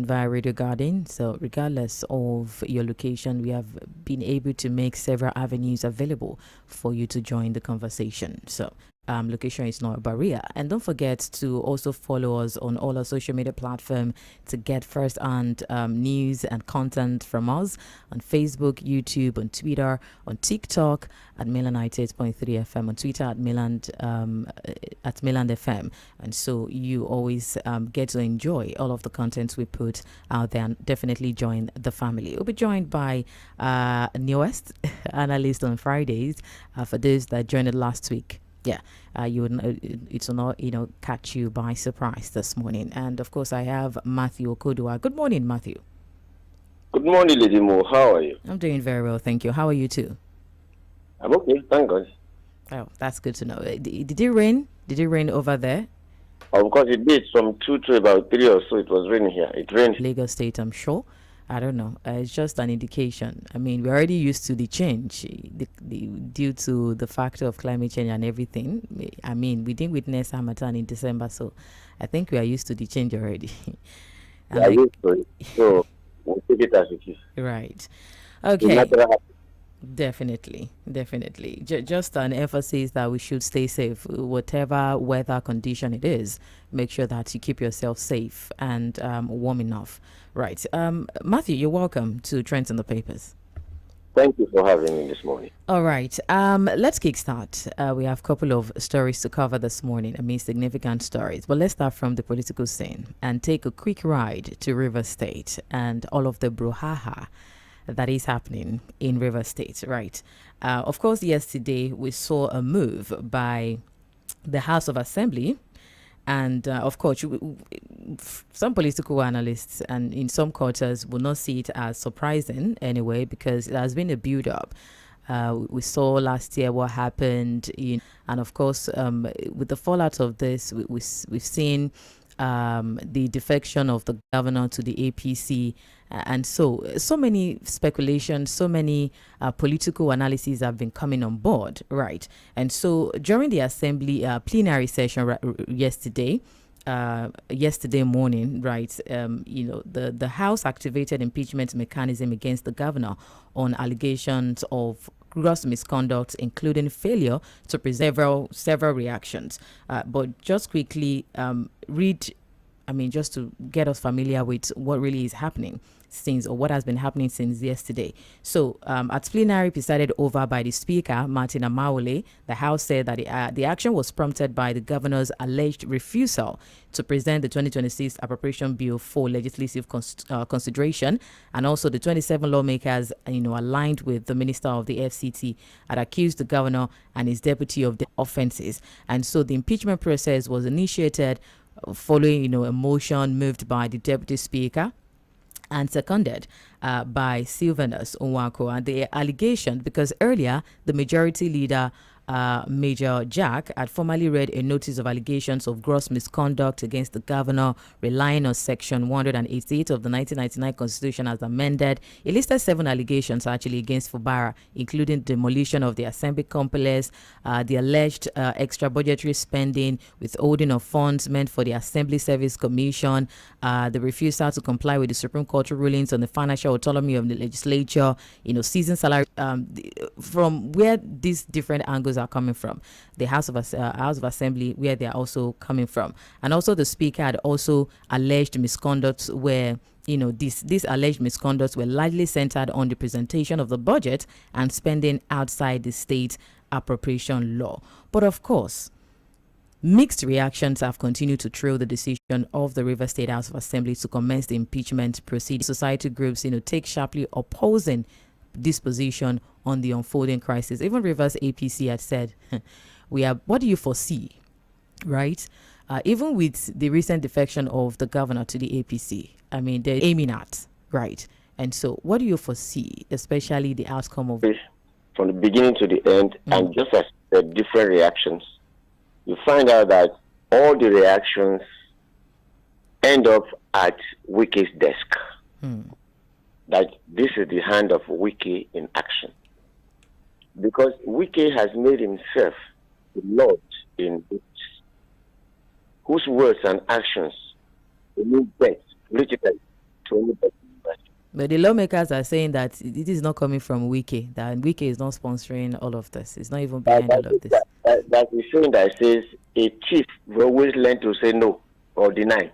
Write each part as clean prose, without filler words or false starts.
via Radio Garden. So regardless of your location, we have been able to make several avenues available for you to join the conversation. So location is not a barrier. And don't forget to also follow us on all our social media platforms to get first-hand news and content from us on Facebook, YouTube, on Twitter, on TikTok at Mainland 98.3 FM, on Twitter at Mainland FM. And so you always get to enjoy all of the content we put out there, and definitely join the family. We'll be joined by newest analyst on Fridays for those that joined it last week. Yeah, it will not, catch you by surprise this morning. And of course, I have Matthew Okodua. Good morning, Matthew. Good morning, Lady Mo. How are you? I'm doing very well, thank you. How are you too? I'm okay, thank God. Oh, that's good to know. Did it rain? Did it rain over there? Of course, it did. From 2 to about 3 or so, it was raining here. It rained. Lagos State, I'm sure. I don't know. It's just an indication. I mean, we're already used to the change due to the factor of climate change and everything. I mean, we didn't witness Harmattan in December, so I think we are used to the change already. Yeah, used to it. So we'll take it as it is. Right. Okay. Definitely. Just an emphasis that we should stay safe, whatever weather condition it is. Make sure that you keep yourself safe and warm enough. Right. Matthew, you're welcome to Trends in the Papers. Thank you for having me this morning. All right. Let's kickstart. We have a couple of stories to cover this morning. I mean, significant stories. But let's start from the political scene and take a quick ride to Rivers State and all of the brouhaha that is happening in Rivers State, right? Of course, yesterday we saw a move by the House of Assembly, and of course, some political analysts and in some quarters will not see it as surprising anyway, because it has been a build-up. We saw last year what happened, and of course, with the fallout of this, we've seen the defection of the governor to the APC, and so many speculations, so many political analyses have been coming on board, right? And so during the assembly plenary session yesterday morning, right, the House activated impeachment mechanism against the governor on allegations of gross misconduct, including failure to preserve several reactions. But just quickly just to get us familiar with what really is happening what has been happening since yesterday. So at plenary presided over by the Speaker, Martin Amaewhule, the House said that the action was prompted by the governor's alleged refusal to present the 2026 appropriation bill for legislative consideration, and also the 27 lawmakers, aligned with the Minister of the FCT, had accused the governor and his deputy of the offenses. And so the impeachment process was initiated following, a motion moved by the Deputy Speaker and seconded by Sylvanus Onwako. And the allegation, because earlier the majority leader, Major Jack, had formally read a notice of allegations of gross misconduct against the governor, relying on Section 188 of the 1999 Constitution as amended. It listed 7 allegations actually against Fubara, including demolition of the assembly complex, the alleged extra budgetary spending, withholding of funds meant for the Assembly Service Commission, the refusal to comply with the Supreme Court rulings on the financial autonomy of the legislature, season salary. From where these different angles are coming from, the House of Assembly, where they are also coming from, and also the Speaker had also alleged misconduct where these alleged misconducts were largely centered on the presentation of the budget and spending outside the state appropriation law. But of course, mixed reactions have continued to trail the decision of the Rivers State House of Assembly to commence the impeachment proceedings. Society groups, take sharply opposing this position on the unfolding crisis. Even Rivers APC had said, what do you foresee, right? Even with the recent defection of the governor to the APC, I mean, they're aiming at, right? And so what do you foresee, especially the outcome of this? From the beginning to the end, and just as the different reactions, you find out that all the reactions end up at Wike's desk. That this is the hand of Wike in action. Because Wike has made himself the Lord in books, whose words and actions mean death politically anybody. But the lawmakers are saying that it is not coming from WIKE, that WIKE is not sponsoring all of this. It's not even behind all of this. That is saying that says a thief will always learn to say no or deny.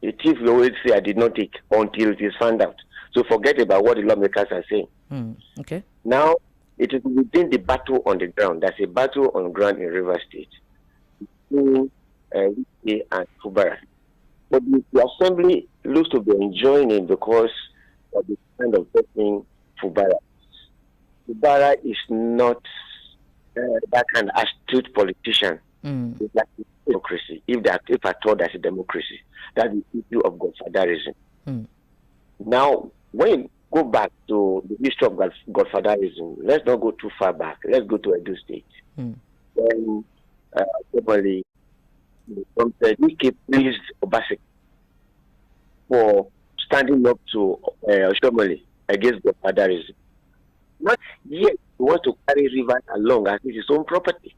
A thief will always say, I did not take until it is found out. So forget about what the lawmakers are saying. Okay. Now, it is within the battle on the ground. There's a battle on the ground in Rivers State between WIKE and Fubara. But the assembly looks to be enjoying it because of the kind of person Fubara is. Fubara is not that kind of astute politician. It's like democracy. If I thought that's a democracy, that's the issue of godfatherism. Now, when you go back to the history of godfatherism, let's not go too far back. Let's go to Edo State. When probably WIKE praised Obaseki for standing up to Oshiomhole against godfatherism. Not yet he wants to carry Rivers along as his own property.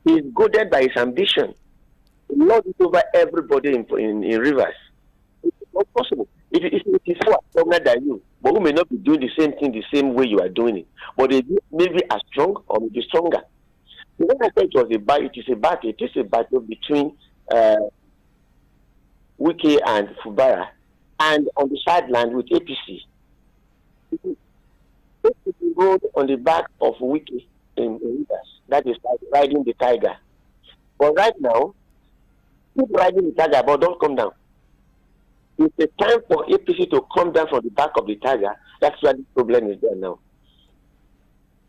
He is goaded by his ambition. He lords it over everybody in Rivers. It's not possible. It is who are stronger than you, but who may not be doing the same thing the same way you are doing it. But they may be as strong or maybe stronger. So when I said it is a battle between WIKE and Fubara, and on the sideline with APC. APC rode on the back of WIKE in Rivers. That is like riding the tiger. But right now, keep riding the tiger, but don't come down. It's a time for APC to come down from the back of the tiger. That's why the problem is there now.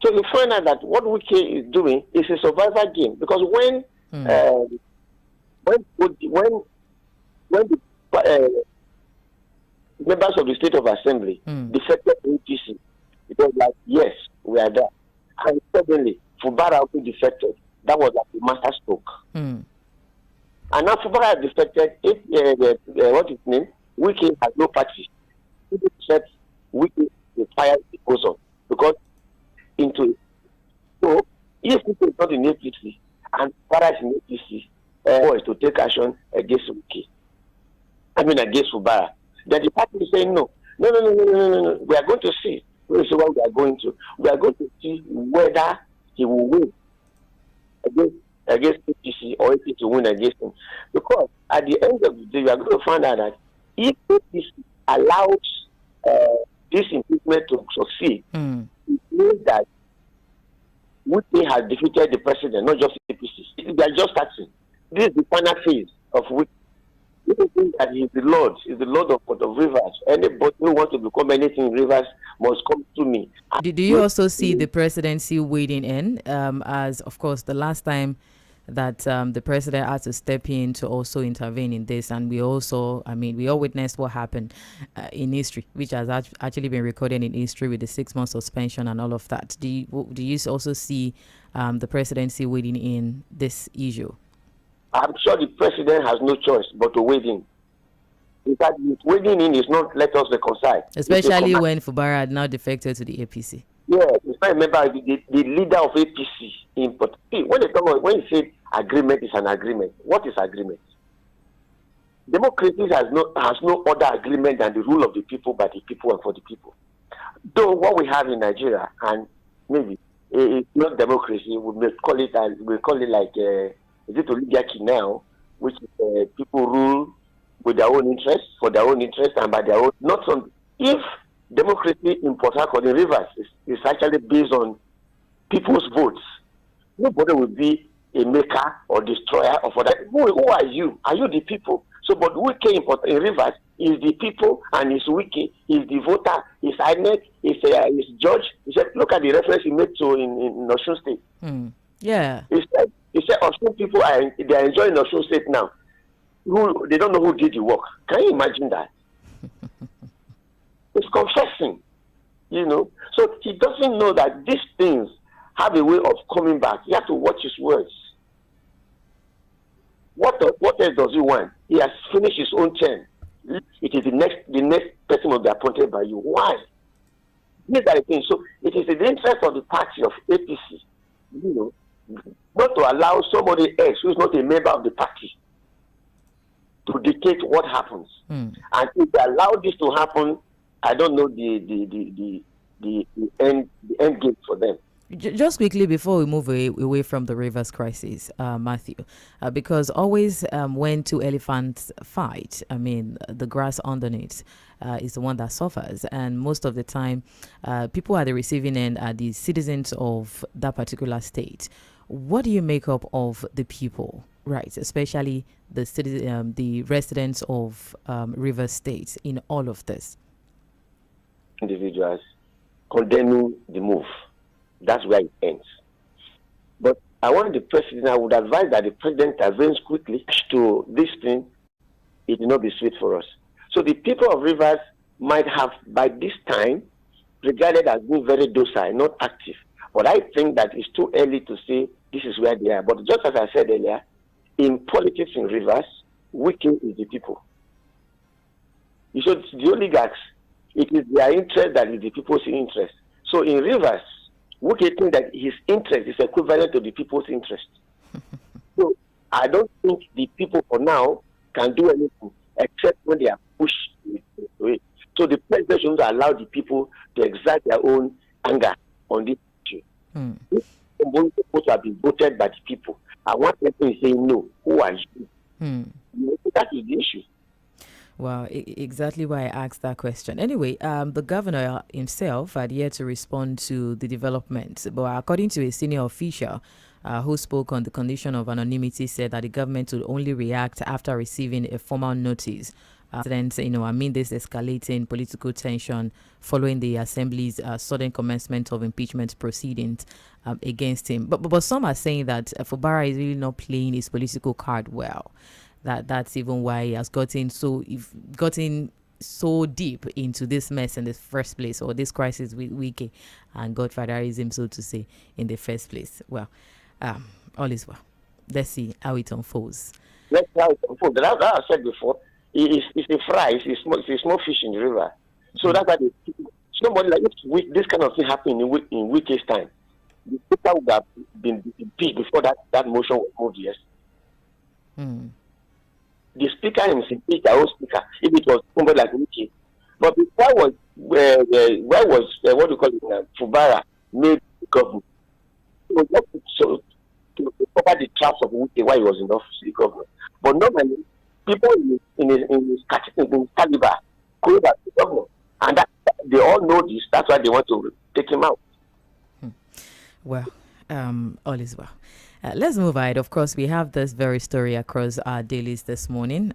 So you find out that what WIKE is doing is a survival game, because when the members of the State of Assembly defected APC, it was like, yes, we are there. And suddenly, Fubara also defected. That was like a master stroke. And now Fubara has defected. What is his name? WIKE has no party. People said WIKE is fired proposal because into it. So, if people is not in APC and Fubara is in APC, is to take action against WIKE. Against Fubara. Then the party is saying no. We are going to see. We will see what we are going to. We are going to see whether he will win against APC or APC to win against him. Because at the end of the day, we are going to find out that if APC allows this impeachment to succeed, it means that WIKE has defeated the president, not just APC. They are just starting. This is the final phase of WIKE. People think that he is the Lord of Rivers. Anybody who wants to become anything in Rivers must come to me. Do you also see the presidency wading in, as of course the last time that the president had to step in to also intervene in this, and we all witnessed what happened in history, which has actually been recorded in history with the 6-month suspension and all of that. Do you also see the presidency wading in this issue? I'm sure the president has no choice but to wade in. In fact, wading in is not let us reconcile. Especially when Fubara had now defected to the APC. Yeah, if I remember the leader of APC in when he said agreement is an agreement, what is agreement? Democracy has no other agreement than the rule of the people by the people and for the people. Though what we have in Nigeria, and maybe it's not democracy, we may call it like is it oligarchy now, which people rule with their own interests, for their own interests, and by their own. If democracy in Port Harcourt, in Rivers, is actually based on people's votes, nobody will be a maker or destroyer of other. Who are you? Are you the people? So, but WIKE in Rivers is the people, and his WIKE is the voter, his INEC, his judge. He said, look at the reference he made to in Osun State. Yeah. He said Osun people they are enjoying Osun State now. They don't know who did the work. Can you imagine that? It's confessing, So he doesn't know that these things have a way of coming back. He has to watch his words. What else does he want? He has finished his own term. It is the next person will be appointed by you. Why? These are the things. So it is in the interest of the party of APC, not to allow somebody else who is not a member of the party to dictate what happens. And if they allow this to happen, I don't know the end game for them. Just quickly before we move away from the rivers crisis, Matthew, because always when two elephants fight, I mean, the grass underneath is the one that suffers. And most of the time, people at the receiving end are the citizens of that particular state. What do you make up of the people, right, especially the residents of river states in all of this? Individuals condemning the move. That's where it ends. But I would advise that the president intervenes quickly to this thing. It will not be sweet for us. So the people of Rivers might have, by this time, regarded as being very docile, not active. But I think that it's too early to say this is where they are. But just as I said earlier, in politics in Rivers, wicked is the people. You should, the oligarchs, it is their interest that is the people's interest. So in Rivers, Wike think that his interest is equivalent to the people's interest. So I don't think the people for now can do anything except when they are pushed into it. So the president should allow the people to exert their own anger on this issue. This is supposed to have been voted by the people. And one person is saying no. Who are you? That is the issue. Well, exactly why I asked that question. Anyway, the governor himself had yet to respond to the development. But according to a senior official who spoke on the condition of anonymity, said that the government will only react after receiving a formal notice. This escalating political tension following the Assembly's sudden commencement of impeachment proceedings against him. But some are saying that Fubara is really not playing his political card well. That's even why he has gotten so deep into this mess in the first place, or this crisis with Wike and godfatherism, so to say, in the first place. Well, all is well. Let's see how it unfolds. Let's see how it unfolds. That I said before, it's a fry, it's a small fish in the river. So that's why somebody like this kind of thing happened in Wike's time. The people would have been impeached before that motion was moved, yes. The speaker himself, the old speaker, if it was somebody like Wike. But before was where was what do you call it, Fubara made the government. It was not so to cover the traps of Wike while he was in office, the government. But normally, people in his caliber go back to the government, and that they all know this. That's why they want to take him out. Well, all is well. Let's move ahead. Of course, we have this very story across our dailies this morning.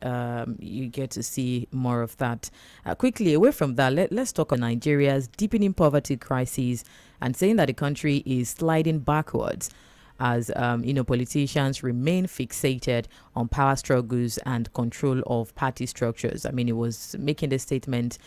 You get to see more of that. Quickly, away from that, let's talk on Nigeria's deepening poverty crisis and saying that the country is sliding backwards as politicians remain fixated on power struggles and control of party structures. I mean, it was making the statement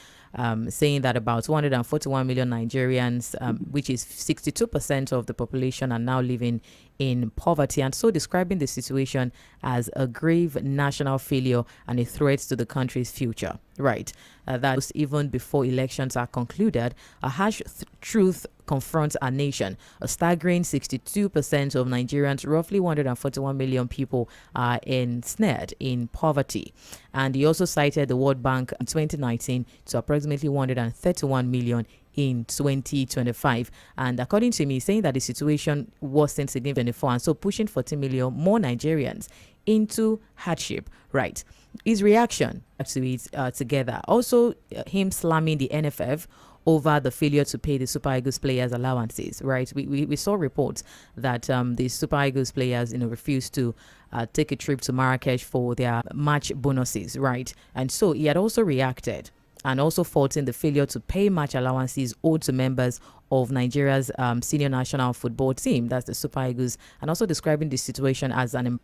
saying that about 241 million Nigerians, which is 62% of the population, are now living in poverty, and so describing the situation as a grave national failure and a threat to the country's future. Right. That was even before elections are concluded. A harsh truth confronts our nation. A staggering 62% of Nigerians, roughly 141 million people, are ensnared in poverty. And he also cited the World Bank in 2019 to approximately 131 million in 2025. And according to me, saying that the situation worsened significantly for, and so pushing 40 million more Nigerians into hardship. Right. His reaction to it together. Also, him slamming the NFF over the failure to pay the Super Eagles players allowances, right? We saw reports that the Super Eagles players, refused to take a trip to Marrakesh for their match bonuses, right? And so he had also reacted and also faulting the failure to pay match allowances owed to members of Nigeria's senior national football team, that's the Super Eagles, and also describing the situation as an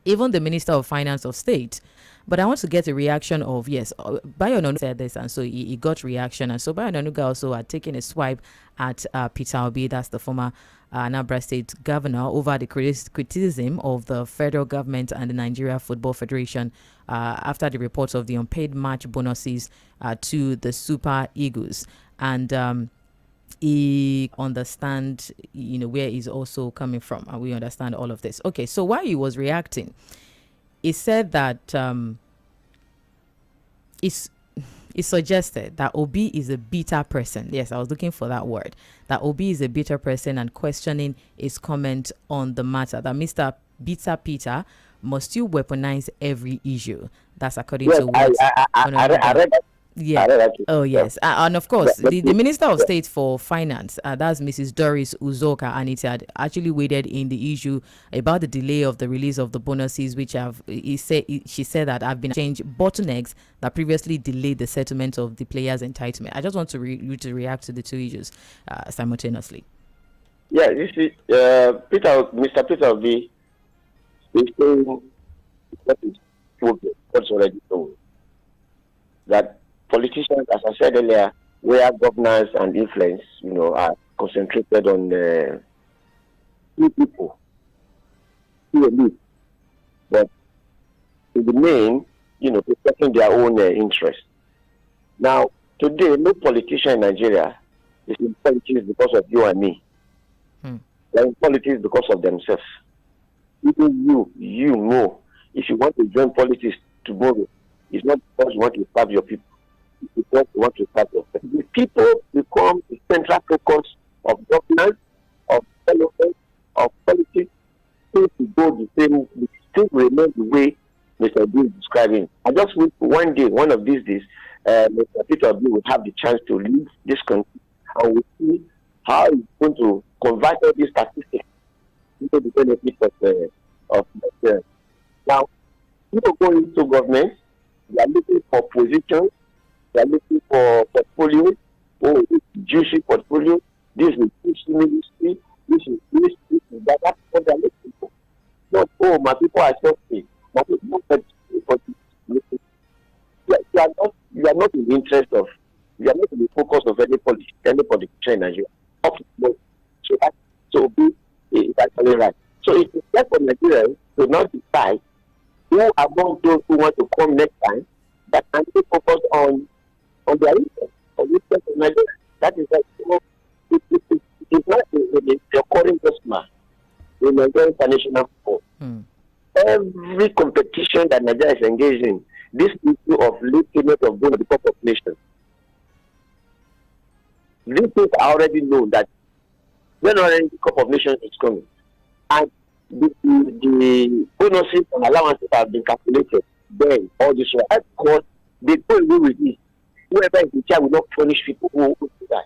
even the Minister of Finance of State. But I want to get a reaction of, yes, Bayo Onanuga said this, and so he got reaction. And so Bayo Onanuga also had taken a swipe at Peter Obi, that's the former Anambra State governor, over the criticism of the federal government and the Nigeria Football Federation after the reports of the unpaid match bonuses to the Super Eagles. And he understand, where he's also coming from, and we understand all of this. Okay, so while he was reacting, it said that it suggested that Obi is a bitter person. Yes, I was looking for that word. That Obi is a bitter person and questioning his comment on the matter. That Mr. Bitter Peter must still weaponize every issue. That's according to what I read that. yeah. Oh, yes. And of course, the Minister of State for Finance, that's Mrs. Doris Uzoka, and it had actually waded in the issue about the delay of the release of the bonuses, which she said that have been changed bottlenecks that previously delayed the settlement of the players' entitlement. I just want you to react to the two issues simultaneously. Yeah, you see, Mr. Peter Obi is saying what's already told. That politicians, as I said earlier, where governance and influence, are concentrated on few people, few elite, but in the main, protecting their own interest. Now, today, no politician in Nigeria is in politics because of you and me. They're in politics because of themselves. Even you know, if you want to join politics tomorrow, it's not because you want to serve your people. It's because you want to serve yourself. The people become the central focus of governance, of development, of politics. Things will go the same, things will remain the way Mr. B is describing. I just wish one day, one of these days, Mr. Peter B will have the chance to lead this country, and we'll see how he's going to convert all these statistics into the benefit of Nigeria. Now, people go into government, they are looking for positions, they are looking for portfolio. Oh, this is juicy portfolio, this is juicy ministry, this is that. That's what they are looking for. Not, oh, my people are selfish. My people are you are not in the interest of, you are not in the focus of any politician in Nigeria. So be actually right. So it is left for Nigerians to not decide who among those who want to come next time that can be focused on their interest, on the interest of Nigeria. That is like, it's not the recurring customer in Nigerian international football. Every competition that Nigeria is engaged in, this issue of late payment of goal of the Cup of Nations, these things are already known that when already the Cup of Nations is coming, and the bonuses and allowances have been calculated, then all this will help because they go away with this. Whoever is in charge will not punish people who do that.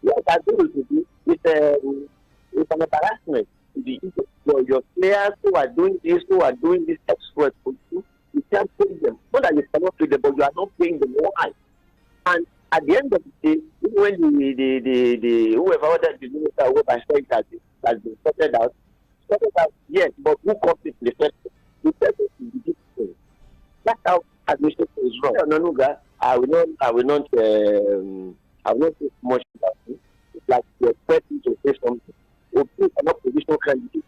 What I do is it's an embarrassment. Your players who are doing this exploit for you, you can't pay them. Not that you cannot pay them, but you are not paying them. Why? And at the end of the day, even when the whoever ordered the minister who by saying that has been sorted out, yes, but who comes in the first place? The first is the different. That's how administration is run. I will not say much about it. It's like you expect me to say something. Or please are not positional candidates.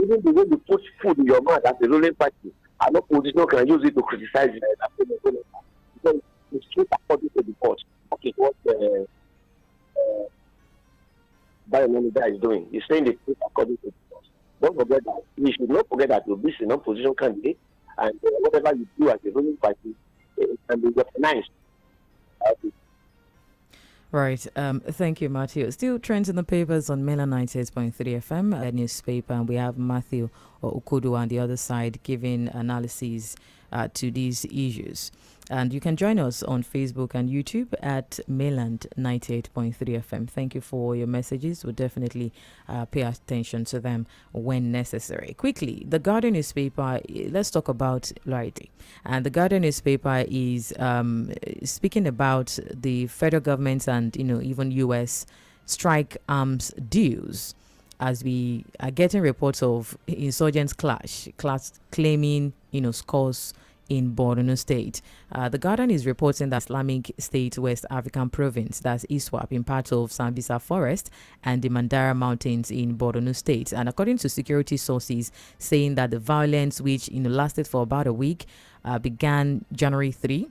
Even the way you put food in your mouth as a ruling party, are not positional can use it to criticize it. Because it's straight according to the court. Okay, what Bionomica is doing. He's saying the truth according to the court. Don't forget that. We should not forget that you'll be a non-positional candidate, and whatever you do as a ruling party, it can be recognized. Right. Thank you, Matthew. Still trends in the papers on Mainland 98.3 FM, a newspaper, and we have Matthew Okudu on the other side giving analysis to these issues. And you can join us on Facebook and YouTube at Mainland 98.3 FM. Thank you for your messages. We'll definitely pay attention to them when necessary. Quickly, the Guardian newspaper, let's talk about loyalty. And the Guardian newspaper is speaking about the federal government and, even U.S. strike arms deals, as we are getting reports of insurgents clash claiming, scores in Borno State. The Guardian is reporting that Islamic State West African province, that's ISWAP, in part of Sambisa Forest and the Mandara Mountains in Borno State. And according to security sources, saying that the violence, which lasted for about a week, began January 3.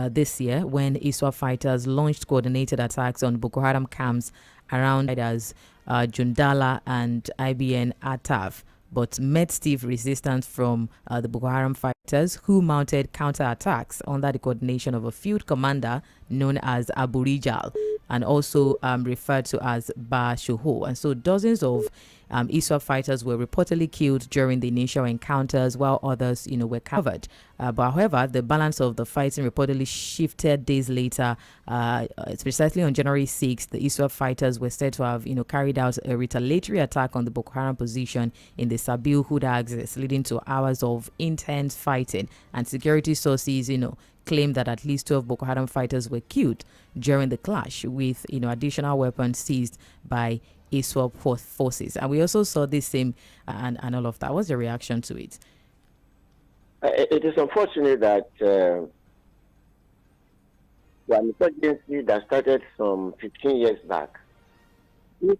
This year, when ISWAP fighters launched coordinated attacks on Boko Haram camps around as Jundala and IBN Ataf, but met stiff resistance from the Boko Haram fighters, who mounted counterattacks under the coordination of a field commander known as Abu Rijal, and also referred to as Ba Shoho. And so dozens of ISWAP fighters were reportedly killed during the initial encounters, while others, were covered. But however, the balance of the fighting reportedly shifted days later. It's precisely on January 6th, the ISWAP fighters were said to have, carried out a retaliatory attack on the Boko Haram position in the Sabil-Huda axis, leading to hours of intense fighting. And security sources, claim that at least 12 Boko Haram fighters were killed during the clash, with additional weapons seized by ISWAP forces. And we also saw this same and all of that. What's the reaction to it? It is unfortunate that the insurgency that started some 15 years back, this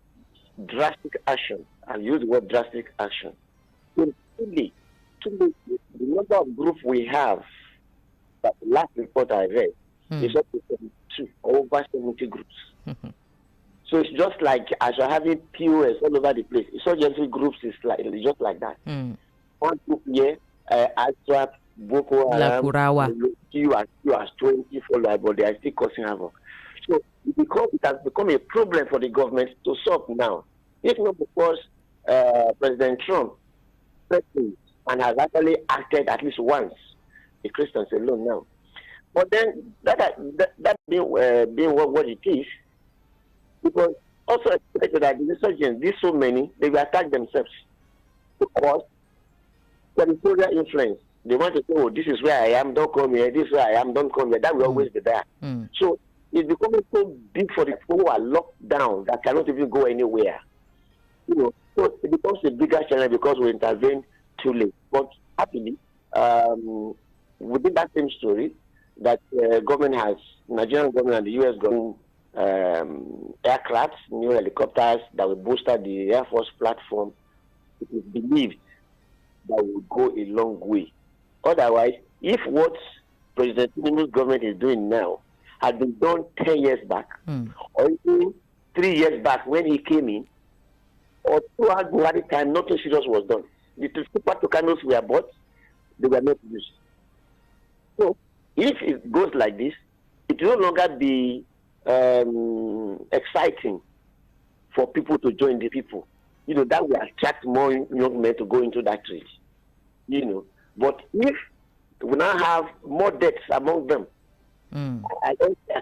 drastic action, I use the word drastic action, the number of groups we have, that the last report I read is up to 72, over 70 groups. So it's just like as you're having POS all over the place. Insurgency groups is just like that. One group here, ISWAP, Boko Haram, you as 20 followers, but they are still causing havoc. So it has become a problem for the government to solve now. If not because President Trump threatened and has actually acted at least once, the Christians alone now. But then that being what it is, because also expected that the insurgents, these so many, they will attack themselves because territorial influence. They want to say, oh, this is where I am, don't come here, this is where I am, don't come here. That will always be there. So it's becoming so big for the people who are locked down that cannot even go anywhere. So it becomes a bigger challenge because we intervene too late. But happily, within that same story, that Nigerian government and the U.S. government, aircrafts, new helicopters that will bolster the Air Force platform, it is believed that will go a long way. Otherwise, if what President Tinubu's government is doing now had been done 10 years back, or even 3 years back when he came in, or throughout Buhari time, nothing serious was done. The super Tucanos were bought, they were not used. So, if it goes like this, it will no longer be exciting for people to join the people. That will attract more young men to go into that trade. But if we now have more deaths among them, I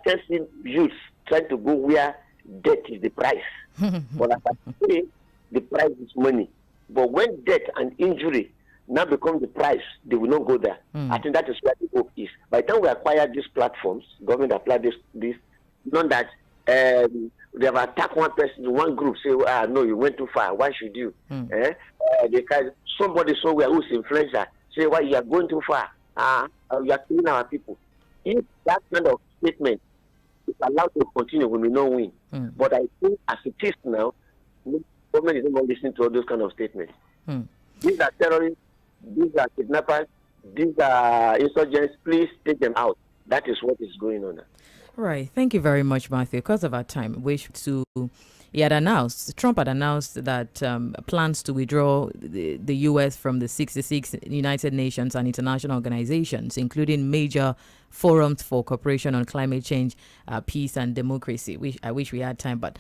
can see youths trying to go where death is the price. But as I say, the price is money. But when death and injury now become the price, they will not go there. I think that is where the hope is. By the time we acquire these platforms, government apply this, not that they have attacked one person, one group, say, no, you went too far, why should you? Somebody somewhere who's influencer, say, why you are going too far? You are killing our people. If that kind of statement is allowed to continue, we may not win. But I think as it is now, government is not listening to all those kind of statements. These are terrorists, these are kidnappers, these are insurgents, please take them out. That is what is going on now. Right. Thank you very much, Matthew. Because of our time, Trump had announced that plans to withdraw the U.S. from the 66 United Nations and international organizations, including major forums for cooperation on climate change, peace and democracy. I wish we had time, but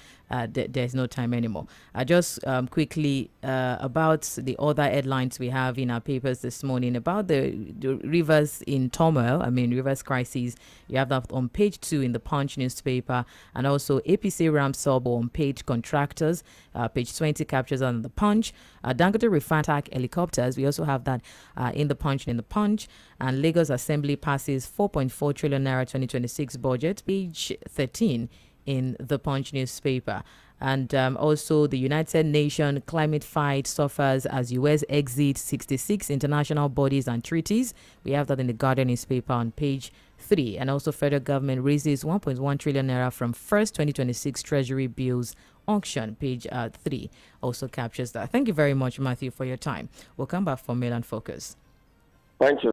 there's no time anymore. Just quickly about the other headlines we have in our papers this morning about the rivers in turmoil, rivers crisis. You have that on page 2 in the Punch newspaper, and also APC Ram sub on page contractors. Page 20 captures on the Punch. Dangote refined attack helicopters. We also have that in the Punch. And Lagos Assembly passes 4.4 trillion naira 2026 budget. Page 13 in the Punch newspaper. And also the United Nations climate fight suffers as US exits 66 international bodies and treaties. We have that in the Guardian newspaper on page 3. And also federal government raises 1.1 trillion naira from first 2026 Treasury bills auction. Page 3 also captures that. Thank you very much, Matthew, for your time. We'll come back for Mail and Focus. Thank you.